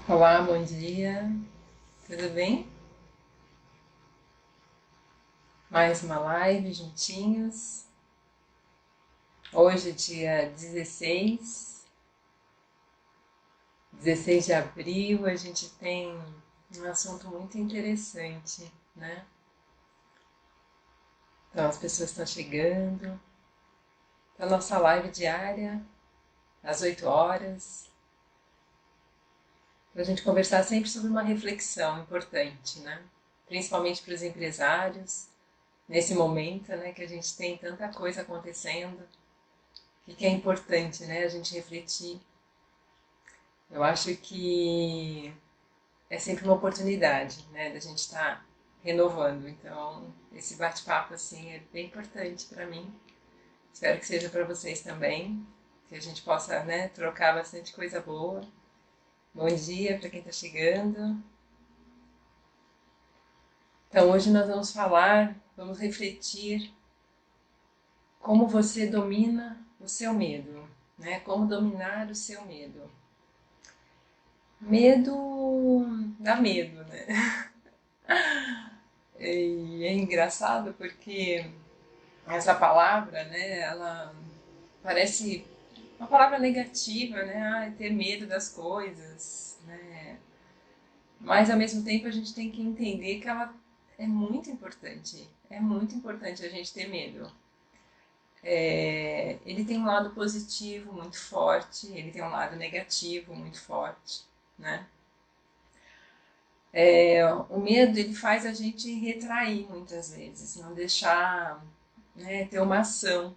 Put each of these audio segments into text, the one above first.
Olá, bom dia, tudo bem? Mais uma live juntinhos. Hoje, dia 16 de abril, a gente tem um assunto muito interessante, né? Então, as pessoas estão chegando. A nossa live diária, às 8 horas, para a gente conversar sempre sobre uma reflexão importante, né? Principalmente para os empresários, nesse momento, né, que a gente tem tanta coisa acontecendo. O que é importante, né, a gente refletir. Eu acho que é sempre uma oportunidade, né, da gente estar renovando. Então, esse bate-papo assim é bem importante para mim. Espero que seja para vocês também, que a gente possa, né, trocar bastante coisa boa. Bom dia para quem está chegando. Então, hoje nós vamos falar, vamos refletir como você domina o seu medo, né? Como dominar o seu medo. Medo dá medo, né? E é engraçado porque essa palavra, né, ela parece uma palavra negativa, né? Ah, ter medo das coisas, né? Mas ao mesmo tempo a gente tem que entender que ela é muito importante. É muito importante a gente ter medo. Ele tem um lado positivo muito forte, ele tem um lado negativo muito forte, né? O medo ele faz a gente retrair muitas vezes, não deixar, né, ter uma ação.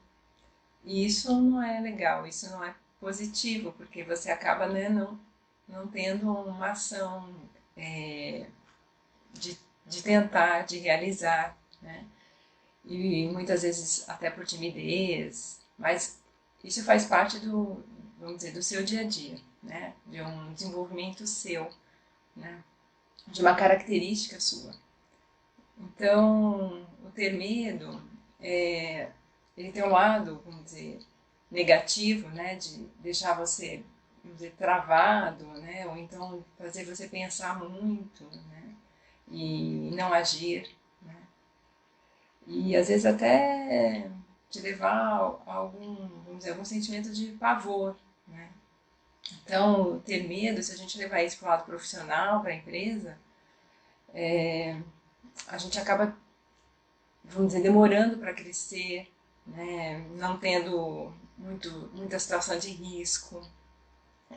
E isso não é legal, isso não é positivo, porque você acaba, né, não tendo uma ação é, de tentar, de realizar, né? E muitas vezes até por timidez, mas isso faz parte do, vamos dizer, do seu dia a dia, né? De um desenvolvimento seu, né? De uma característica sua. Então, o ter medo, é, ele tem um lado, vamos dizer, negativo, né, de deixar você, vamos dizer, travado, né, ou então fazer você pensar muito, né, e não agir, né, e às vezes até te levar a algum, vamos dizer, algum sentimento de pavor, né. Então, ter medo, se a gente levar isso para o lado profissional, para a empresa, a gente acaba, vamos dizer, demorando para crescer, né? Não tendo muita situação de risco.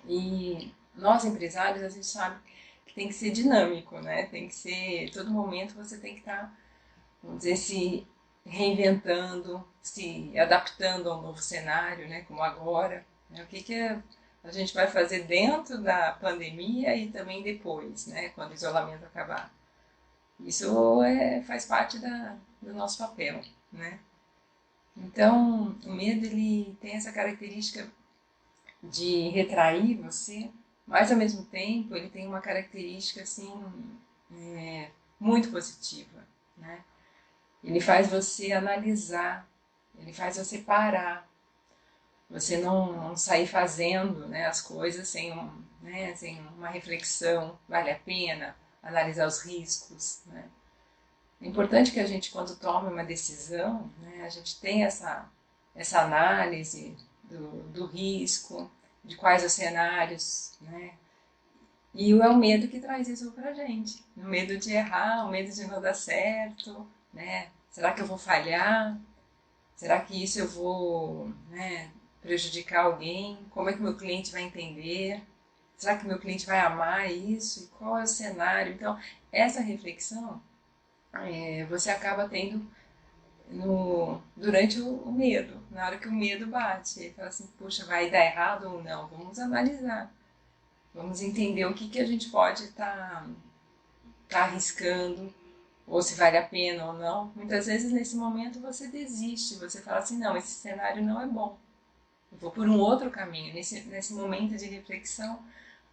E nós empresários, a gente sabe que tem que ser dinâmico, né? Tem que ser, todo momento você tem que estar, vamos dizer, se reinventando, se adaptando ao novo cenário, né? Como agora. Né? O que a gente vai fazer dentro da pandemia e também depois, né? Quando o isolamento acabar. Isso faz parte do nosso papel, né? Então, o medo ele tem essa característica de retrair você, mas ao mesmo tempo ele tem uma característica assim muito positiva, né? Ele faz você analisar, ele faz você parar, você não sair fazendo, né, as coisas sem uma reflexão, vale a pena analisar os riscos, né? É importante que a gente, quando tome uma decisão, né, a gente tenha essa análise do risco, de quais os cenários, né? E é o medo que traz isso pra gente. O medo de errar, o medo de não dar certo, né? Será que eu vou falhar? Será que isso eu vou, né, prejudicar alguém? Como é que meu cliente vai entender? Será que meu cliente vai amar isso? E qual é o cenário? Então, essa reflexão você acaba tendo durante o medo, na hora que o medo bate. Ele fala assim, puxa, vai dar errado ou não? Vamos analisar, vamos entender o que a gente pode tá arriscando, ou se vale a pena ou não. Muitas vezes nesse momento você desiste, você fala assim, não, esse cenário não é bom, eu vou por um outro caminho. Nesse momento de reflexão,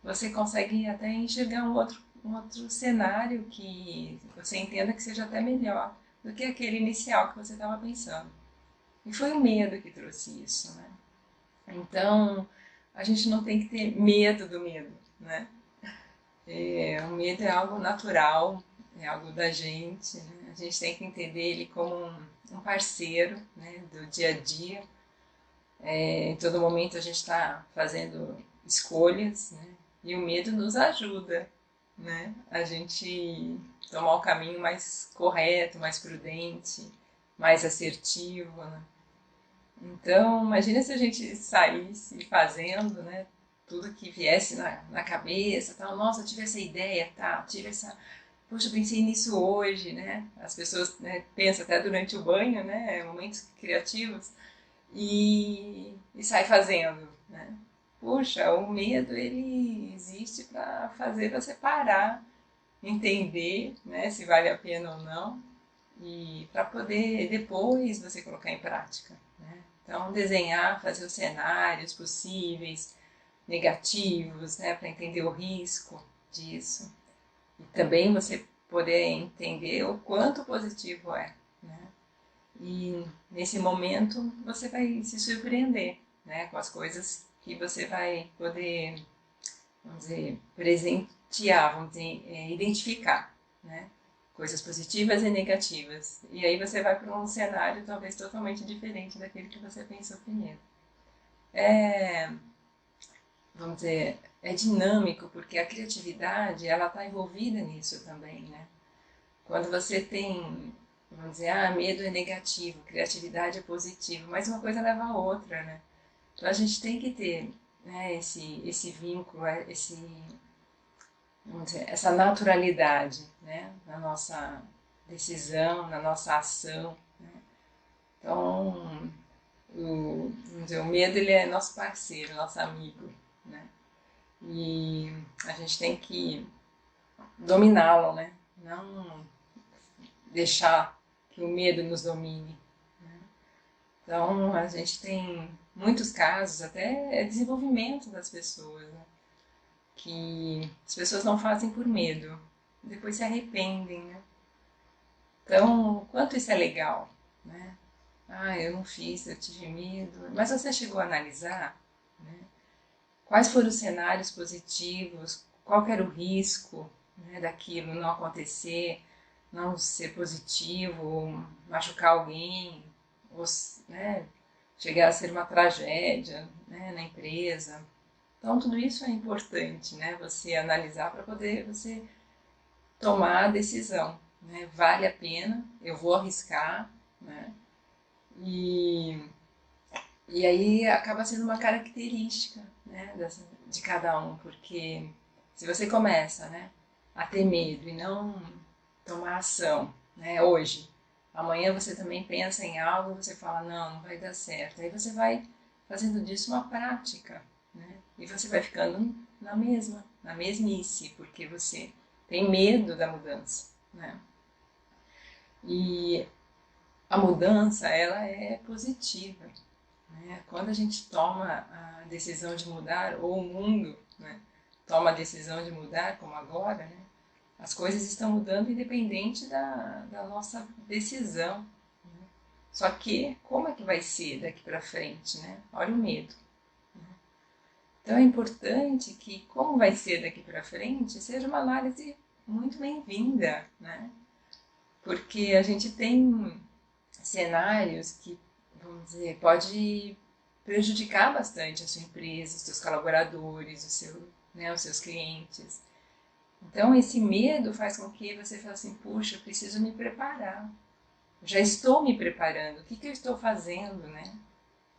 você consegue até enxergar um outro cenário que você entenda que seja até melhor do que aquele inicial que você estava pensando. E foi o medo que trouxe isso, né? Então, a gente não tem que ter medo do medo, né? O medo é algo natural, é algo da gente, né? A gente tem que entender ele como um parceiro, né, do dia a dia. Em todo momento a gente está fazendo escolhas, né? E o medo nos ajuda, né? A gente tomar o caminho mais correto, mais prudente, mais assertivo, né? Então, imagina se a gente saísse fazendo, né, tudo que viesse na cabeça, tal, nossa, eu tive essa ideia, tá, tive essa, poxa, eu pensei nisso hoje, né? As pessoas, né, pensam até durante o banho, né, momentos criativos, e sai fazendo, né? Puxa, o medo ele existe para fazer você parar, entender, né, se vale a pena ou não, e para poder depois você colocar em prática, né? Então, desenhar, fazer os cenários possíveis, negativos, né, para entender o risco disso. E também você poder entender o quanto positivo é, né? E nesse momento você vai se surpreender, né, com as coisas que você vai poder, vamos dizer, presentear, vamos dizer, identificar, né? Coisas positivas e negativas. E aí você vai para um cenário talvez totalmente diferente daquele que você pensou primeiro. É, vamos dizer, é dinâmico porque a criatividade ela está envolvida nisso também, né? Quando você tem, vamos dizer, medo é negativo, criatividade é positivo, mas uma coisa leva a outra, né? Então a gente tem que ter, né, esse vínculo, vamos dizer, essa naturalidade, né, na nossa decisão, na nossa ação, né? Então, vamos dizer, o medo ele é nosso parceiro, nosso amigo, né? E a gente tem que dominá-lo, né? Não deixar que o medo nos domine. Então, a gente tem muitos casos, até desenvolvimento das pessoas, né? Que as pessoas não fazem por medo, depois se arrependem, né? Então, o quanto isso é legal, né? Eu não fiz, eu tive medo. Mas você chegou a analisar, né? Quais foram os cenários positivos, qual era o risco, né, daquilo não acontecer, não ser positivo, machucar alguém, ou, né, chegar a ser uma tragédia, né, na empresa. Então tudo isso é importante, né, você analisar para poder você tomar a decisão, né, vale a pena, eu vou arriscar, né, e, e aí acaba sendo uma característica, né, de cada um, porque se você começa, né, a ter medo e não tomar ação, né, hoje, amanhã você também pensa em algo, você fala, não, não vai dar certo. Aí você vai fazendo disso uma prática, né? E você vai ficando na mesmice, porque você tem medo da mudança, né? E a mudança, ela é positiva, né? Quando a gente toma a decisão de mudar, ou o mundo, né, toma a decisão de mudar, como agora, né? As coisas estão mudando independente da nossa decisão. Só que, como é que vai ser daqui para frente, né? Olha o medo. Então é importante que, como vai ser daqui para frente, seja uma análise muito bem-vinda, né? Porque a gente tem cenários que, vamos dizer, pode prejudicar bastante a sua empresa, os seus colaboradores, né, os seus clientes. Então esse medo faz com que você fale assim, puxa, eu preciso me preparar. Eu já estou me preparando. O que eu estou fazendo, né,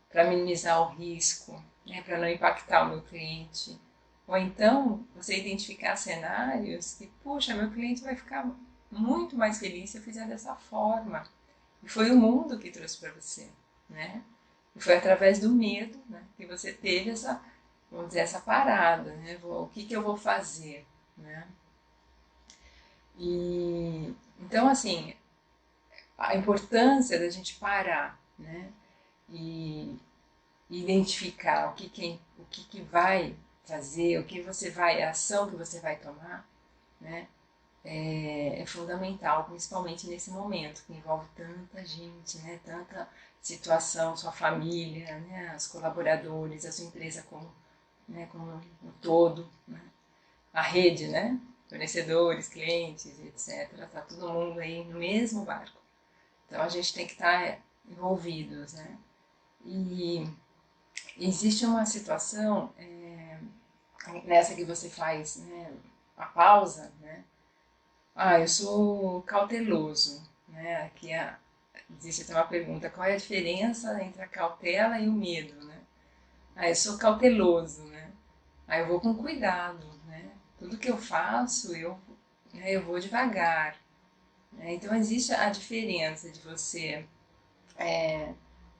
para minimizar o risco, né, para não impactar o meu cliente? Ou então você identificar cenários que, puxa, meu cliente vai ficar muito mais feliz se eu fizer dessa forma. E foi o mundo que trouxe para você, né? E foi através do medo, né, que você teve essa, vamos dizer, essa parada, né? O que eu vou fazer, né? E então, assim, a importância da gente parar, né? E identificar o que vai fazer, o que você vai, a ação que você vai tomar, né? É fundamental, principalmente nesse momento que envolve tanta gente, né? Tanta situação, sua família, né? Os colaboradores, a sua empresa como, né? Como um todo, né? a rede, né? Fornecedores, clientes, etc. Tá todo mundo aí no mesmo barco. Então a gente tem que estar envolvidos, né? E existe uma situação nessa que você faz, né, a pausa, né? Ah, eu sou cauteloso, né? Existe até uma pergunta, qual é a diferença entre a cautela e o medo, né? Ah, eu sou cauteloso, né? Ah, eu vou com cuidado, né? Tudo que eu faço, eu vou devagar, né? Então existe a diferença de você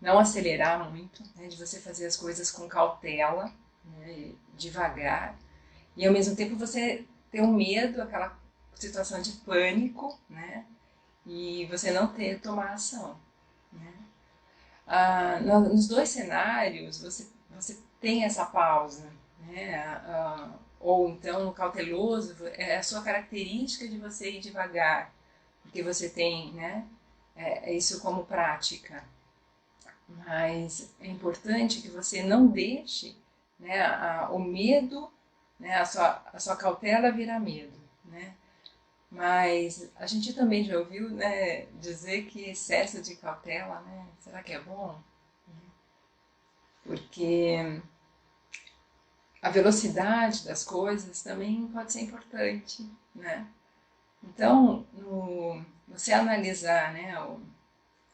não acelerar muito, né? De você fazer as coisas com cautela, né? Devagar, e ao mesmo tempo você ter um medo, aquela situação de pânico, né? E você não tomar ação, né? Nos dois cenários você tem essa pausa, né? Ou então no cauteloso é a sua característica de você ir devagar, porque você tem, né? Isso como prática. Mas é importante que você não deixe, né, o medo, né, a sua cautela virar medo, né? Mas a gente também já ouviu, né, dizer que excesso de cautela, né, será que é bom? Porque a velocidade das coisas também pode ser importante, né? Então, você analisar, né,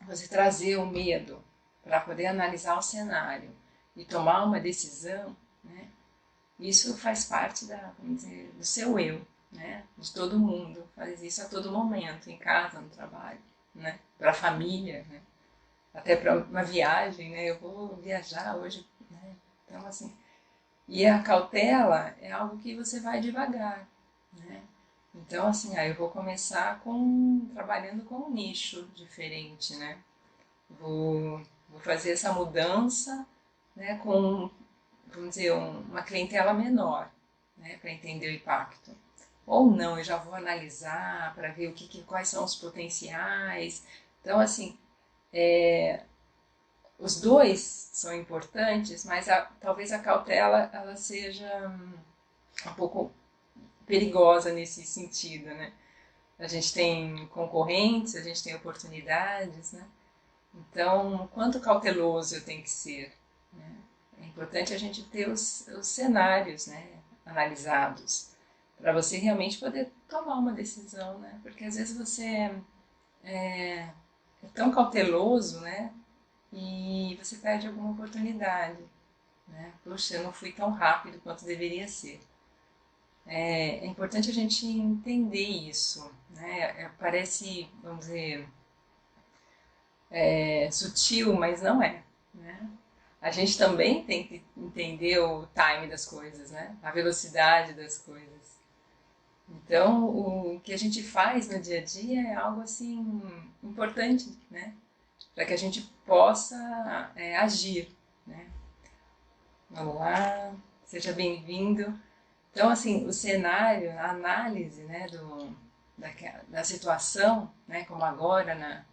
você trazer o medo para poder analisar o cenário e tomar uma decisão, né, isso faz parte vamos dizer, do seu eu, né, de todo mundo, faz isso a todo momento, em casa, no trabalho, né, para a família, né, até para uma viagem, né, eu vou viajar hoje, né, então assim, e a cautela é algo que você vai devagar, né? Então, assim, eu vou começar trabalhando com um nicho diferente, né? Vou fazer essa mudança, né, com, vamos dizer, uma clientela menor, né, para entender o impacto. Ou não, eu já vou analisar para ver quais são os potenciais. Então, assim, os dois são importantes, mas talvez a cautela ela seja um pouco perigosa nesse sentido, né? A gente tem concorrentes, a gente tem oportunidades, né? Então, quanto cauteloso eu tenho que ser, né? É importante a gente ter os cenários, né, analisados, para você realmente poder tomar uma decisão, né? Porque às vezes você é tão cauteloso, né, e você perde alguma oportunidade, né? Poxa, eu não fui tão rápido quanto deveria ser. É importante a gente entender isso, né? Parece, vamos dizer, sutil, mas não é, né? A gente também tem que entender o time das coisas, né? A velocidade das coisas. Então, o que a gente faz no dia a dia é algo assim importante, né? Para que a gente possa agir, né? Vamos lá, seja bem-vindo. Então, assim, o cenário, a análise, né, da situação, né, como agora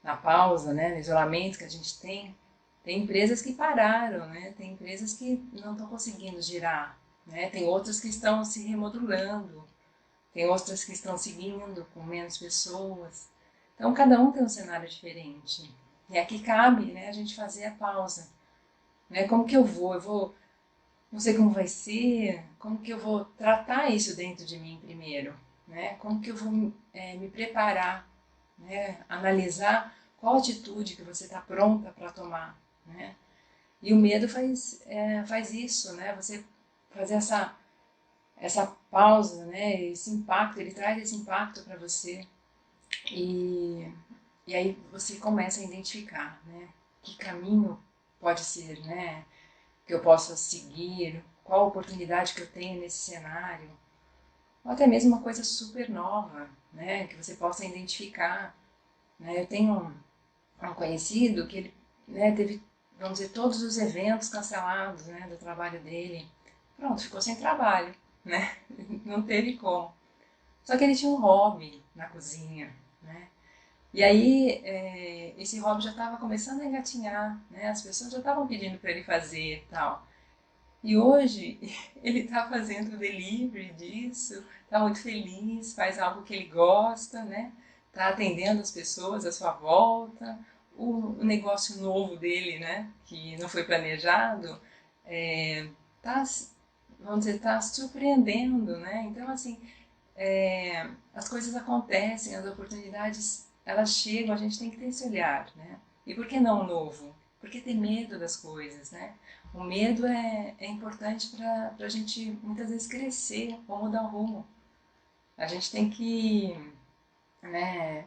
na pausa, né, no isolamento que a gente tem empresas que pararam, né, tem empresas que não estão conseguindo girar, né, tem outras que estão se remodulando, tem outras que estão seguindo com menos pessoas. Então, cada um tem um cenário diferente. E aqui cabe, né, a gente fazer a pausa. Né, como que eu vou? Não sei como vai ser, como que eu vou tratar isso dentro de mim primeiro, né? Como que eu vou me preparar, né? Analisar qual atitude que você está pronta para tomar, né? E o medo faz isso, né? Você fazer essa pausa, né? Esse impacto, ele traz esse impacto para você e, e aí você começa a identificar, né? Que caminho pode ser, né? Que eu possa seguir, qual oportunidade que eu tenho nesse cenário, ou até mesmo uma coisa super nova, né, que você possa identificar. Né? Eu tenho um conhecido que ele, né, teve, vamos dizer, todos os eventos cancelados, né, do trabalho dele. Pronto, ficou sem trabalho, né? Não teve como. Só que ele tinha um hobby na cozinha, né? E aí esse hobby já estava começando a engatinhar, né? As pessoas já estavam pedindo para ele fazer e tal. E hoje ele está fazendo o delivery disso, está muito feliz, faz algo que ele gosta, né? Está atendendo as pessoas à sua volta. O negócio novo dele, né? Que não foi planejado, tá, vamos dizer, está surpreendendo, né? Então, assim, as coisas acontecem, as oportunidades, elas chegam, a gente tem que ter esse olhar, né? E por que não o novo? Porque ter medo das coisas, né? O medo é importante para a gente, muitas vezes, crescer ou mudar o rumo. A gente tem que, né,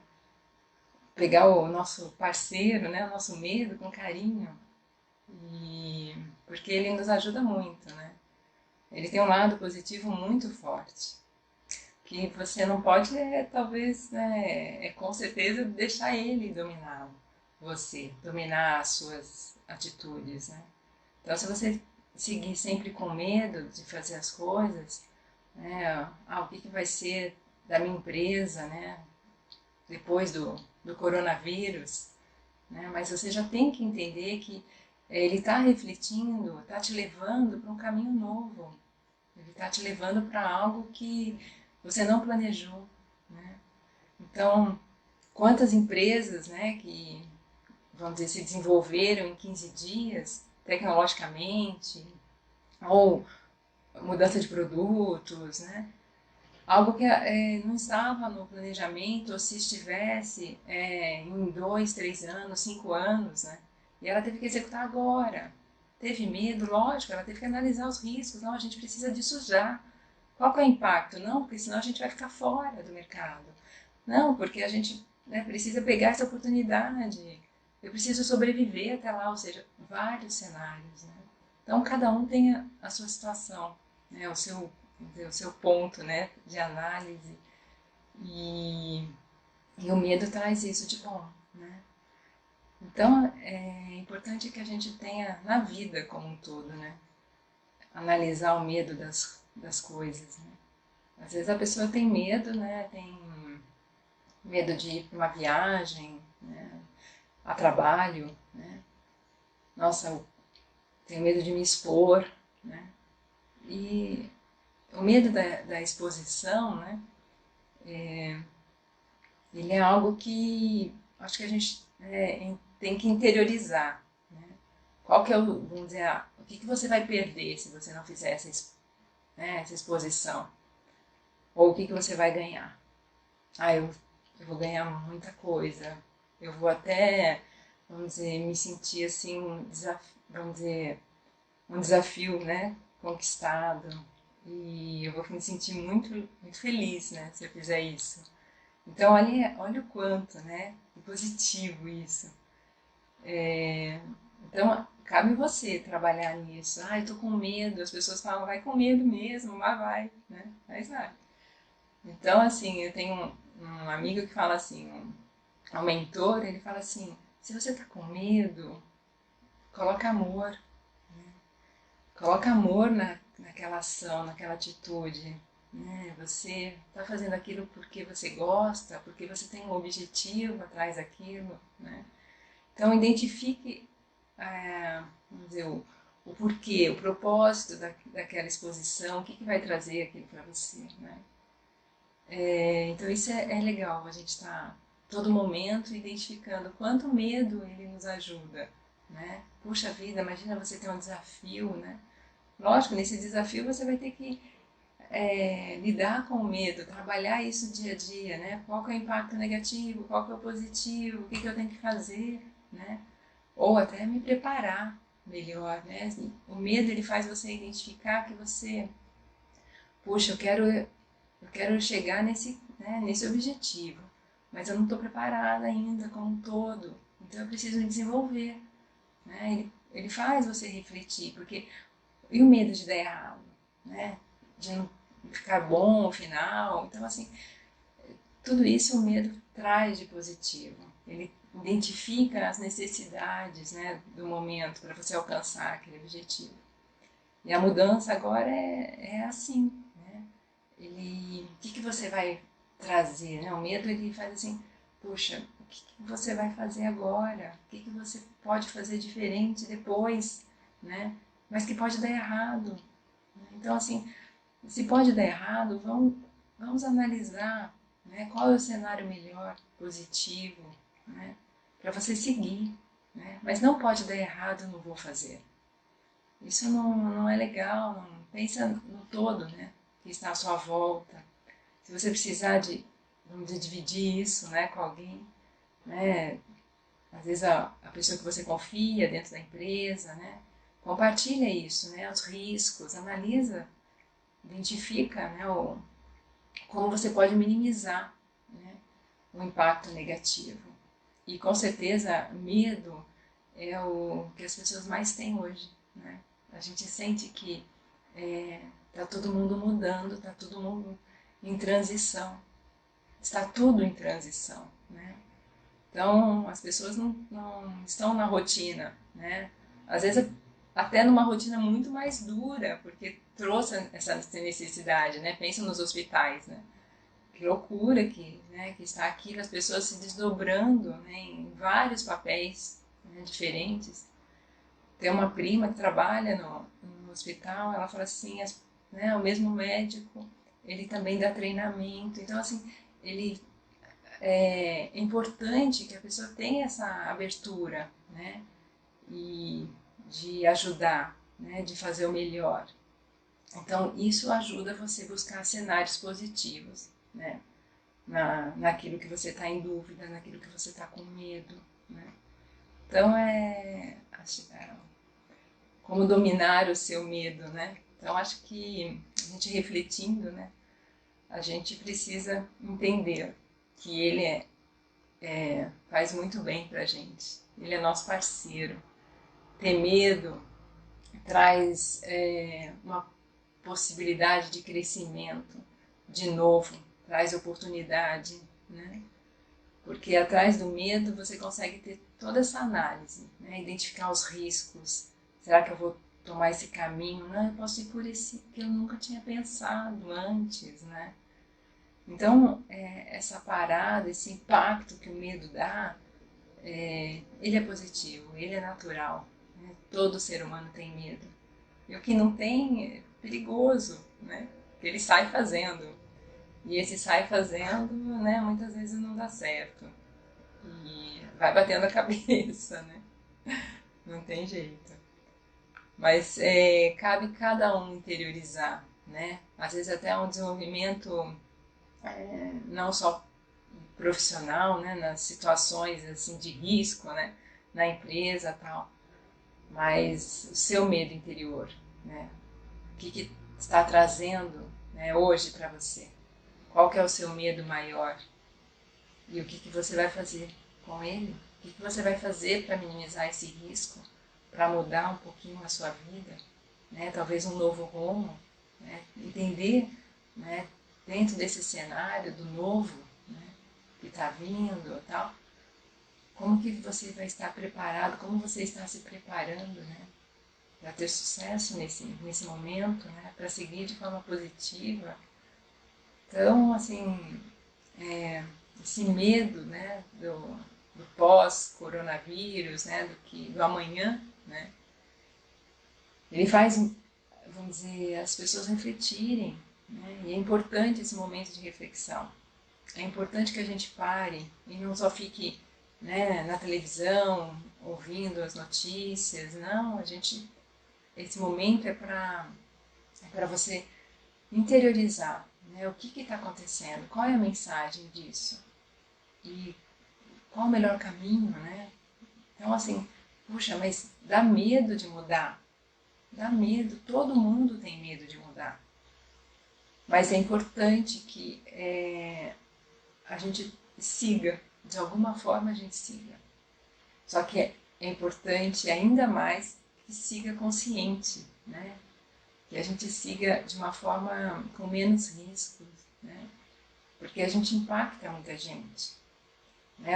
pegar o nosso parceiro, né, o nosso medo com carinho, e porque ele nos ajuda muito, né? Ele tem um lado positivo muito forte, que você não pode, talvez, né, com certeza, deixar ele dominar você, dominar as suas atitudes, né? Então, se você seguir sempre com medo de fazer as coisas, né, o que vai ser da minha empresa, né, depois do coronavírus, né? Mas você já tem que entender que ele está refletindo, está te levando para um caminho novo. Ele está te levando para algo que você não planejou, né? Então, quantas empresas, né, que, vamos dizer, se desenvolveram em 15 dias tecnologicamente, ou mudança de produtos, né? Algo que não estava no planejamento, ou se estivesse em 2, 3 anos, 5 anos, né? E ela teve que executar agora. Teve medo, lógico, ela teve que analisar os riscos. Não, a gente precisa disso já. Qual que é o impacto? Não, porque senão a gente vai ficar fora do mercado. Não, porque a gente, né, precisa pegar essa oportunidade. Eu preciso sobreviver até lá, ou seja, vários cenários, né? Então, cada um tem a sua situação, né, o seu ponto, né, de análise. E, e o medo traz isso de bom, né? Então, é importante que a gente tenha na vida como um todo, né? Analisar o medo das coisas, né? Às vezes a pessoa tem medo, né? Tem medo de ir para uma viagem, né, a trabalho, né? Nossa, eu tenho medo de me expor, né? E o medo da exposição, né? Ele é algo que acho que a gente tem que interiorizar, né? Qual que é o, vamos dizer, o que você vai perder se você não fizer né, essa exposição? Ou o que você vai ganhar? Eu vou ganhar muita coisa. Eu vou até, vamos dizer, me sentir assim, vamos dizer, um desafio, né, conquistado. E eu vou me sentir muito, muito feliz, né, se eu fizer isso. Então, olha o quanto, né, é positivo isso. Então, cabe você trabalhar nisso. Eu tô com medo. As pessoas falam, vai com medo mesmo, mas vai, né? Mas vai. Então, assim, eu tenho um amigo que fala assim, um mentor, ele fala assim, se você tá com medo, coloca amor. Coloca amor naquela ação, naquela atitude. Né? Você está fazendo aquilo porque você gosta, porque você tem um objetivo atrás daquilo. Né? Então, identifique, vamos dizer, o porquê, o propósito daquela exposição, o que vai trazer aquilo para você. Né? Então, isso é legal, a gente está todo momento identificando quanto medo ele nos ajuda. Né? Puxa vida, imagina você ter um desafio, né? Lógico, nesse desafio você vai ter que lidar com o medo, trabalhar isso dia a dia, né? Qual que é o impacto negativo, qual que é o positivo, o que eu tenho que fazer, né? Ou até me preparar melhor, né? Assim, o medo ele faz você identificar que você, puxa, eu quero chegar né, nesse objetivo, mas eu não estou preparada ainda como um todo, então eu preciso me desenvolver, né? Ele faz você refletir, porque e o medo de dar errado, né? De não ficar bom no final. Então, assim, tudo isso o medo traz de positivo. Ele identifica as necessidades, né, do momento para você alcançar aquele objetivo. E a mudança agora é assim, né? O que você vai trazer, né? O medo ele faz assim, puxa, o que você vai fazer agora? O que você pode fazer diferente depois, né? mas que pode dar errado. Então, assim, se pode dar errado, vamos analisar, né, qual é o cenário melhor, positivo, né, para você seguir. Né? Mas não pode dar errado, eu não vou fazer. Isso não é legal, não pensa no todo, né, que está à sua volta. Se você precisar de, vamos dizer, dividir isso, né, com alguém, né, às vezes a pessoa que você confia dentro da empresa, né, compartilha isso, né, os riscos, analisa, identifica, né, como você pode minimizar, né, o impacto negativo. E com certeza, medo é o que as pessoas mais têm hoje. Né? A gente sente que está todo mundo mudando, está todo mundo em transição. Está tudo em transição. Né? Então, as pessoas não estão na rotina. Né? Às vezes, até numa rotina muito mais dura, porque trouxe essa necessidade. Né? Pensa nos hospitais. Né? Que loucura que está aqui, as pessoas se desdobrando, né, em vários papéis, né, diferentes. Tem uma prima que trabalha no hospital, ela fala assim, né, o mesmo médico, ele também dá treinamento. Então, assim, é importante que a pessoa tenha essa abertura, né, e de ajudar, né, de fazer o melhor. Então, isso ajuda você a buscar cenários positivos, né? Naquilo que você está em dúvida, naquilo que você está com medo. Né? Então, como dominar o seu medo. Né? Então, acho que a gente refletindo, né, a gente precisa entender que ele faz muito bem para a gente. Ele é nosso parceiro. Ter medo traz uma possibilidade de crescimento, de novo, traz oportunidade, né? Porque atrás do medo você consegue ter toda essa análise, né? Identificar os riscos. Será que eu vou tomar esse caminho? Não, eu posso ir por esse que eu nunca tinha pensado antes, né? Então, essa parada, esse impacto que o medo dá, ele é positivo, ele é natural. Né? Todo ser humano tem medo. E o que não tem é perigoso, né? Porque ele sai fazendo. E esse sai fazendo, né, muitas vezes não dá certo. E vai batendo a cabeça, né? Não tem jeito. Mas cabe cada um interiorizar, né? Às vezes até um desenvolvimento não só profissional, né? Nas situações assim de risco, né? Na empresa e tal. Mas o seu medo interior, né? O que está trazendo, né, hoje para você? Qual que é o seu medo maior? E o que você vai fazer com ele? O que você vai fazer para minimizar esse risco? Para mudar um pouquinho a sua vida? Né? Talvez um novo rumo? Né? Entender, né, dentro desse cenário do novo, né, que está vindo e tal, como que você vai estar preparado, como você está se preparando, né, para ter sucesso nesse momento, né, para seguir de forma positiva. Então, assim, esse medo, né, do pós-coronavírus, né, do amanhã, né, ele faz, vamos dizer, as pessoas refletirem, né, e é importante esse momento de reflexão. É importante que a gente pare e não só fique, né, na televisão ouvindo as notícias. Não, esse momento é para você interiorizar, né, o que está acontecendo, qual é a mensagem disso e qual o melhor caminho, né? Então, assim, puxa, mas dá medo de mudar. Dá medo, todo mundo tem medo de mudar. Mas é importante que a gente siga, de alguma forma a gente siga. Só que é importante ainda mais que siga consciente, né? Que a gente siga de uma forma com menos riscos, né? Porque a gente impacta muita gente. Né?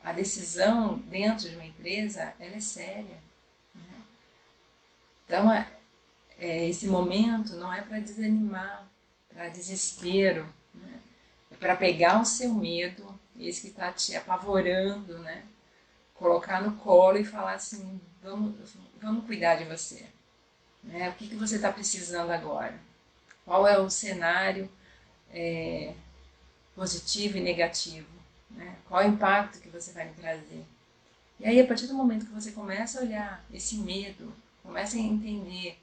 A decisão dentro de uma empresa, ela é séria. Né? Então, esse momento não é para desanimar, para desespero, né? É para pegar o seu medo, esse que está te apavorando, né? Colocar no colo e falar assim, vamos cuidar de você. né? O que você está precisando agora? Qual é o cenário positivo e negativo? Né? Qual é o impacto que você vai me trazer? E aí, a partir do momento que você começa a olhar esse medo, começa a entender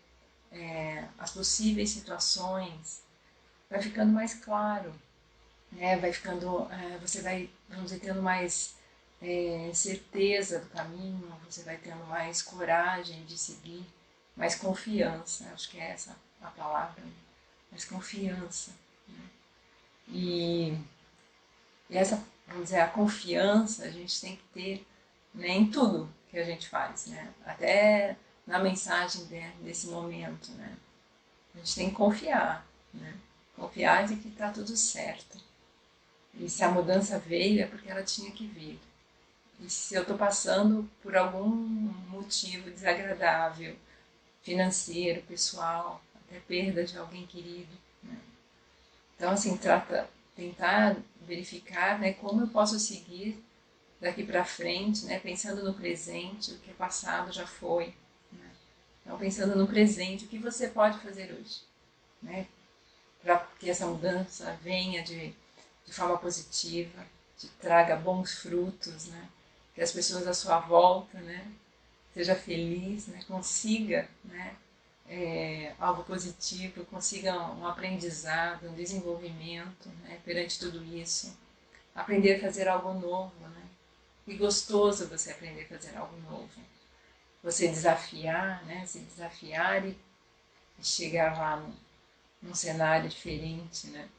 as possíveis situações, vai ficando mais claro, né? Vai ficando, você vai, vamos dizer, tendo mais certeza do caminho, você vai tendo mais coragem de seguir, mais confiança, acho que é essa a palavra, né? Mais confiança. Né? E essa, vamos dizer, a confiança a gente tem que ter, né, em tudo que a gente faz, né? Até na mensagem desse momento, né? A gente tem que confiar, né? Confiar de que está tudo certo. E se a mudança veio é porque ela tinha que vir. E se eu estou passando por algum motivo desagradável, financeiro, pessoal, até perda de alguém querido, né? Então, assim, tentar verificar, né, como eu posso seguir daqui para frente, né, pensando no presente, o que é passado já foi. Né? Então, pensando no presente, o que você pode fazer hoje, né, para que essa mudança venha de forma positiva, te traga bons frutos, né, que as pessoas à sua volta, né, seja feliz, né, consiga, né, algo positivo, consiga um aprendizado, um desenvolvimento, né, perante tudo isso, aprender a fazer algo novo, né, e gostoso você aprender a fazer algo novo, você desafiar, né, se desafiar e chegar lá num cenário diferente, né,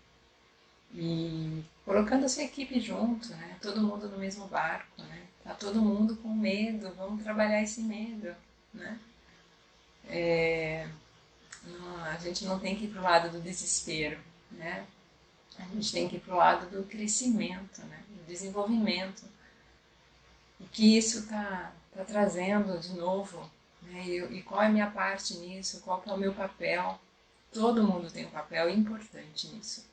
e colocando a sua equipe junto, né, todo mundo no mesmo barco, né, tá todo mundo com medo, vamos trabalhar esse medo, né. Não, a gente não tem que ir para o lado do desespero, né? A gente tem que ir para o lado do crescimento, né? Do desenvolvimento. O que isso tá trazendo de novo, né? E qual é a minha parte nisso? Qual que é o meu papel? Todo mundo tem um papel importante nisso.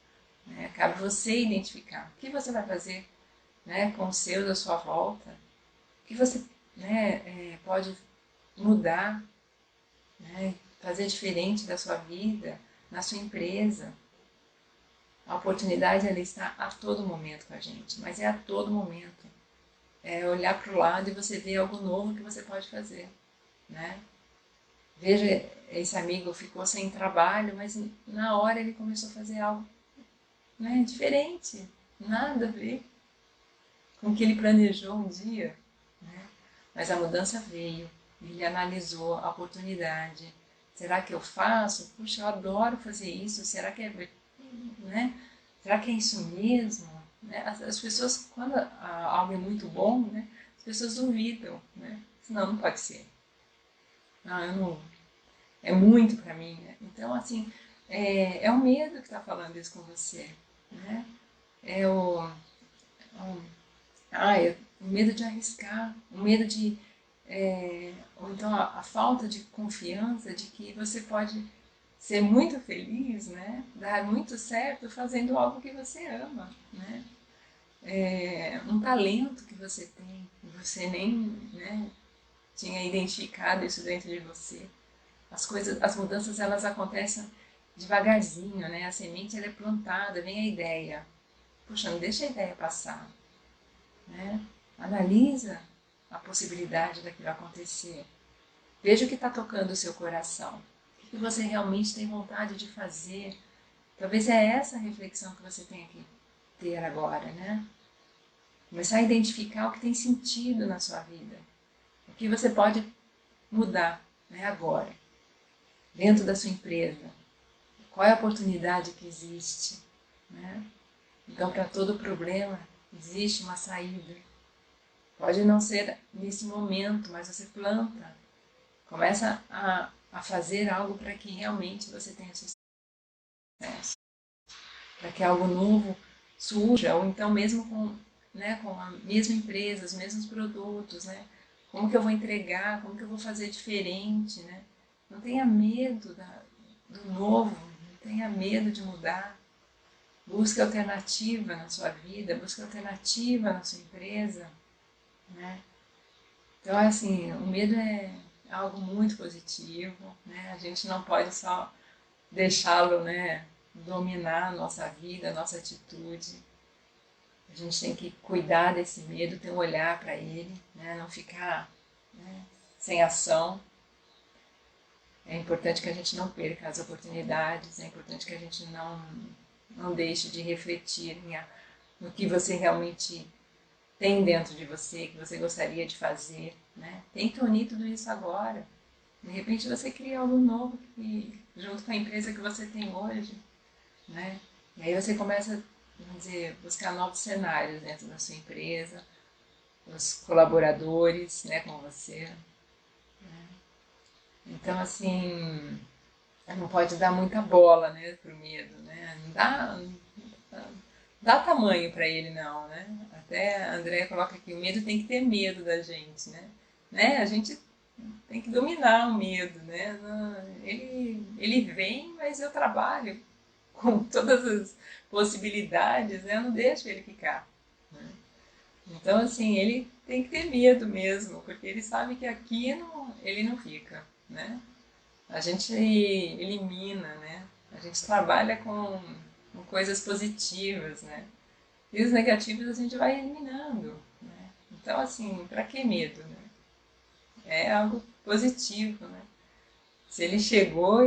Né? Cabe você identificar o que você vai fazer, né, com os seus à sua volta, o que você, né, pode mudar, né, fazer diferente da sua vida, na sua empresa. A oportunidade ela está a todo momento com a gente, mas é a todo momento. É olhar para o lado e você ver algo novo que você pode fazer, né? Veja, esse amigo ficou sem trabalho, mas na hora ele começou a fazer algo, né, diferente, nada a ver com o que ele planejou um dia, né? Mas a mudança veio, ele analisou a oportunidade. Será que eu faço? Puxa, eu adoro fazer isso. Será que é, né? Será que é isso mesmo? Né? As pessoas, quando algo é muito bom, né? As pessoas duvidam, né? Não, não pode ser. Não, eu não. É muito para mim, né? Então, assim, é o medo que está falando isso com você, né? É o medo de arriscar, o medo de, ou então a falta de confiança de que você pode ser muito feliz, né? Dar muito certo fazendo algo que você ama, né? Um talento que você tem, você nem, né, tinha identificado isso dentro de você. As coisas, as mudanças elas acontecem devagarzinho, né? A semente ela é plantada, vem a ideia. Puxa, não deixa a ideia passar, né? Analisa a possibilidade daquilo acontecer. Veja o que está tocando o seu coração. O que você realmente tem vontade de fazer. Talvez é essa a reflexão que você tenha que ter agora, né? Começar a identificar o que tem sentido na sua vida. O que você pode mudar, né, agora, dentro da sua empresa. Qual é a oportunidade que existe, né? Então, para todo problema, existe uma saída. Pode não ser nesse momento, mas você planta. Começa a fazer algo para que realmente você tenha sucesso. Para que algo novo surja, ou então mesmo com, né, com a mesma empresa, os mesmos produtos, né? Como que eu vou entregar, como que eu vou fazer diferente, né? Não tenha medo do novo, não tenha medo de mudar. Busque alternativa na sua vida, busque alternativa na sua empresa, né? Então, assim, o medo é algo muito positivo, né? A gente não pode só deixá-lo, né, dominar a nossa vida, a nossa atitude. A gente tem que cuidar desse medo, ter um olhar para ele, né? Não ficar, né, sem ação. É importante que a gente não perca as oportunidades, é importante que a gente não deixe de refletir no que você realmente tem dentro de você, que você gostaria de fazer. Né? Tenta unir tudo isso agora. De repente você cria algo novo junto com a empresa que você tem hoje. Né? E aí você começa, vamos dizer, buscar novos cenários dentro da sua empresa, os colaboradores, né, com você. Então, assim, não pode dar muita bola, né, pro medo, né? Não dá tamanho para ele não, né? Até a Andrea coloca aqui, o medo tem que ter medo da gente, né? A gente tem que dominar o medo, né? Ele vem, mas eu trabalho com todas as possibilidades, né? Eu não deixo ele ficar. Né? Então, assim, ele tem que ter medo mesmo, porque ele sabe que aqui ele não fica, né? A gente elimina, né? A gente trabalha com coisas positivas, né? E os negativos a gente vai eliminando, né? Então, assim, para que medo, né? É algo positivo, né? Se ele chegou,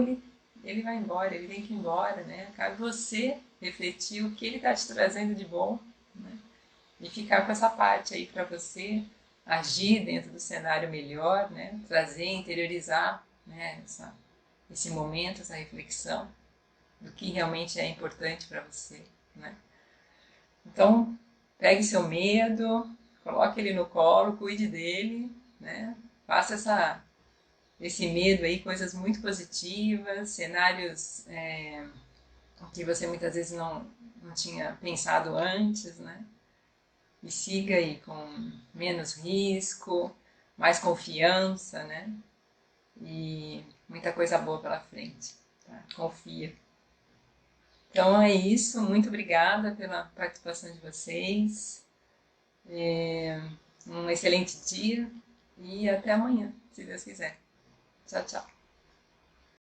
ele vai embora, ele tem que ir embora, né? Cabe você refletir o que ele está te trazendo de bom, né? E ficar com essa parte aí para você agir dentro do cenário melhor, né? Trazer, interiorizar, né? Esse momento, essa reflexão do que realmente é importante para você, né? Então, pegue seu medo, coloque ele no colo, cuide dele, né? Faça esse medo aí, coisas muito positivas, cenários que você muitas vezes não tinha pensado antes, né? E siga aí com menos risco, mais confiança, né? E muita coisa boa pela frente, tá? Confia. Então é isso, muito obrigada pela participação de vocês. Um excelente dia e até amanhã, se Deus quiser. Tchau, tchau.